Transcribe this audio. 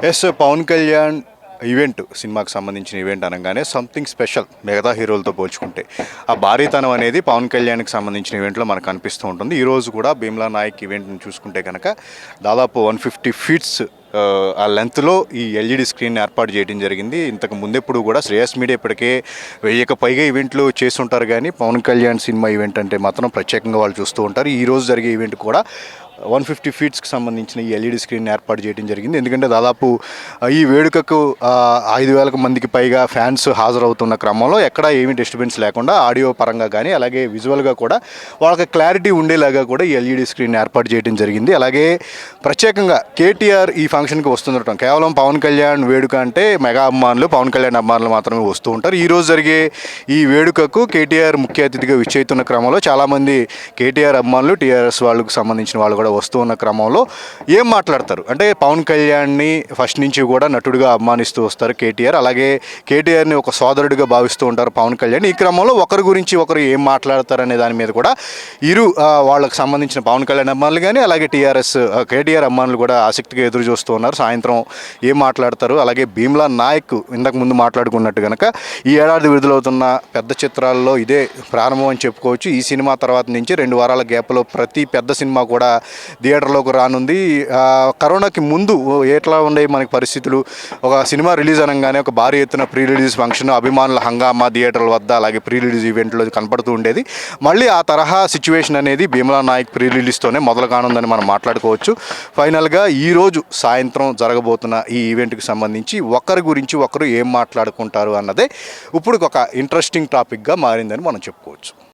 Yes Pawan Kalyan event సినిమాకి సంబంధించిన event అనగానే సంథింగ్ స్పెషల్ మిగతా హీరోలతో పోల్చుకుంటే ఆ భారీతనం అనేది పవన్ కళ్యాణ్కి సంబంధించిన ఈవెంట్లో మనకు అనిపిస్తూ ఉంటుంది. ఈరోజు కూడా భీమ్లా నాయక్ ఈవెంట్ని చూసుకుంటే కనుక దాదాపు 150 ఫీట్స్ ఆ లెంత్లో ఈ ఎల్ఈడి స్క్రీన్ ఏర్పాటు చేయడం జరిగింది. ఇంతకు ముందెప్పుడు కూడా శ్రేయస్ మీడియా ఇప్పటికే 1000కి పైగా ఈవెంట్లు చేస్తుంటారు, కానీ పవన్ కళ్యాణ్ సినిమా ఈవెంట్ అంటే మాత్రం ప్రత్యేకంగా వాళ్ళు చూస్తూ ఉంటారు. ఈరోజు జరిగే ఈవెంట్ కూడా 150 ఫీట్స్కి సంబంధించిన ఈ ఎల్ఈడి స్క్రీన్ ఏర్పాటు చేయడం జరిగింది. ఎందుకంటే దాదాపు ఈ వేడుకకు 5,000 మందికి పైగా ఫ్యాన్స్ హాజరవుతున్న క్రమంలో ఎక్కడ ఏమీ డిస్టర్బెన్స్ లేకుండా ఆడియో పరంగా కానీ అలాగే విజువల్గా కూడా వాళ్ళకి క్లారిటీ ఉండేలాగా కూడా ఈ ఎల్ఈడి స్క్రీన్ ఏర్పాటు చేయడం జరిగింది. అలాగే ప్రత్యేకంగా కేటీఆర్ ఈ ఫంక్షన్కి వస్తుండటం, కేవలం పవన్ కళ్యాణ్ వేడుక అంటే మెగా అభిమానులు, పవన్ కళ్యాణ్ అభిమానులు మాత్రమే వస్తూ ఉంటారు. ఈరోజు జరిగే ఈ వేడుకకు కేటీఆర్ ముఖ్య అతిథిగా విచ్చేస్తున్న క్రమంలో చాలామంది కేటీఆర్ అభిమానులు, టీఆర్ఎస్ వాళ్ళకు సంబంధించిన వాళ్ళు కూడా వస్తూ ఉన్న క్రమంలో ఏం మాట్లాడతారు అంటే, పవన్ కళ్యాణ్ని ఫస్ట్ నుంచి కూడా నటుడిగా అభిమానిస్తూ వస్తారు కేటీఆర్. అలాగే కేటీఆర్ని ఒక సోదరుడిగా భావిస్తూ ఉంటారు పవన్ కళ్యాణ్. ఈ క్రమంలో ఒకరి గురించి ఒకరు ఏం మాట్లాడతారు అనే దాని మీద కూడా వాళ్ళకి సంబంధించిన పవన్ కళ్యాణ్ అభిమానులు కానీ అలాగే కేటీఆర్ అభిమానులు కూడా ఆసక్తిగా ఎదురు చూస్తూ ఉన్నారు. సాయంత్రం ఏం మాట్లాడతారు, అలాగే భీమ్లా నాయక్ ఇంతకు ముందు మాట్లాడుకున్నట్టు కనుక ఈ ఏడాది విడుదలవుతున్న పెద్ద చిత్రాల్లో ఇదే ప్రారంభం అని చెప్పుకోవచ్చు. ఈ సినిమా తర్వాత నుంచి 2 వారాల గ్యాప్లో ప్రతి పెద్ద సినిమా కూడా థియేటర్లోకి రానుంది. కరోనాకి ముందు ఎట్లా ఉండే మనకి పరిస్థితులు, ఒక సినిమా రిలీజ్ అనగానే ఒక భారీ ఎత్తున ప్రీ రిలీజ్ ఫంక్షన్, అభిమానుల హంగామా థియేటర్ల వద్ద అలాగే ప్రీ రిలీజ్ ఈవెంట్లో కనపడుతూ ఉండేది. మళ్ళీ ఆ తరహా సిచ్యువేషన్ అనేది భీమ్లా నాయక్ ప్రీ రిలీజ్తోనే మొదలు కానుందని మనం మాట్లాడుకోవచ్చు. ఫైనల్గా ఈరోజు సాయంత్రం జరగబోతున్న ఈ ఈవెంట్కి సంబంధించి ఒకరి గురించి ఒకరు ఏం మాట్లాడుకుంటారు అన్నదే ఇప్పుడు ఒక ఇంట్రెస్టింగ్ టాపిక్గా మారిందని మనం చెప్పుకోవచ్చు.